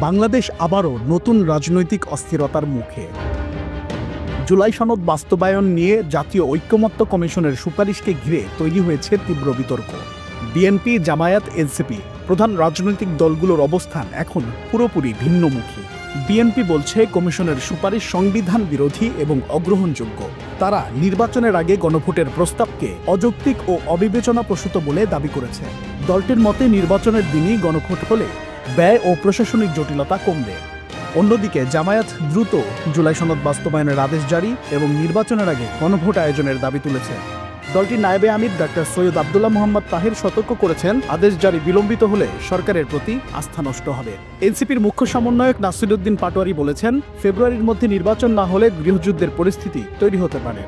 বাংলাদেশ আবারও নতুন রাজনৈতিক অস্থিরতার মুখে। জুলাই সনদ বাস্তবায়ন নিয়ে জাতীয় ঐকমত্য কমিশনের সুপারিশকে ঘিরে তৈরি হয়েছে তীব্র বিতর্ক। বিএনপি, জামায়াত, এনসিপি প্রধান রাজনৈতিক দলগুলোর অবস্থান এখন পুরোপুরি ভিন্নমুখী। বিএনপি বলছে কমিশনের সুপারিশ সংবিধান বিরোধী এবং অগ্রহণযোগ্য। তারা নির্বাচনের আগে গণভোটের প্রস্তাবকে অযৌক্তিক ও অবিবেচনাপ্রসূত বলে দাবি করেছে। দলটির মতে নির্বাচনের দিনই গণভোট হলে ব্যয় ও প্রশাসনিক জটিলতা কমবে। অন্যদিকে জামায়াত দ্রুত জুলাই সনদ বাস্তবায়নের আদেশ জারি এবং নির্বাচনের আগে গণভোট আয়োজনের দাবি তুলেছে। দলটির নায়েবে আমির ডাক্তার সৈয়দ আব্দুল্লাহ মোহাম্মদ তাহির সতর্ক করেছেন, আদেশ জারি বিলম্বিত হলে সরকারের প্রতি আস্থা নষ্ট হবে। এনসিপির মুখ্য সমন্বয়ক নাসিরউদ্দিন পাটোয়ারি বলেছেন, ফেব্রুয়ারির মধ্যে নির্বাচন না হলে গৃহযুদ্ধের পরিস্থিতি তৈরি হতে পারে।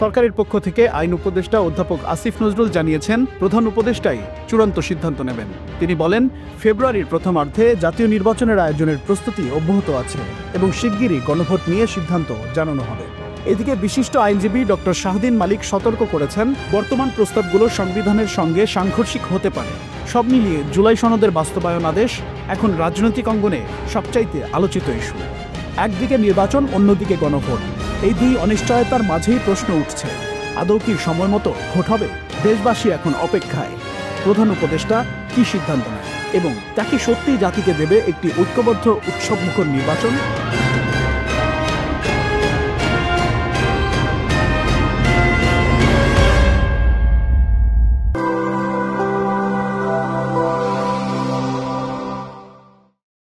সরকারের পক্ষ থেকে আইন উপদেষ্টা অধ্যাপক আসিফ নজরুল জানিয়েছেন, প্রধান উপদেষ্টাই চূড়ান্ত সিদ্ধান্ত নেবেন। তিনি বলেন, ফেব্রুয়ারির প্রথমার্ধে জাতীয় নির্বাচনের আয়োজনের প্রস্তুতি অব্যাহত আছে এবং শিগগিরই গণভোট নিয়ে সিদ্ধান্ত জানানো হবে। এদিকে বিশিষ্ট আইনজীবী ডক্টর শাহদিন মালিক সতর্ক করেছেন, বর্তমান প্রস্তাবগুলো সংবিধানের সঙ্গে সাংঘর্ষিক হতে পারে। সব মিলিয়ে জুলাই সনদের বাস্তবায়ন আদেশ এখন রাজনৈতিক অঙ্গনে সবচাইতে আলোচিত ইস্যু। একদিকে নির্বাচন, অন্যদিকে গণভোট। এই দুই অনিশ্চয়তার মাঝেই প্রশ্ন উঠছে, আদৌ কি সময় মতো ভোট হবে? দেশবাসী এখন অপেক্ষায় প্রধান উপদেষ্টা কি সিদ্ধান্ত নেয় এবং তা কি সত্যিই জাতিকে দেবে একটি ঐক্যবদ্ধ উৎসবমুখর নির্বাচন।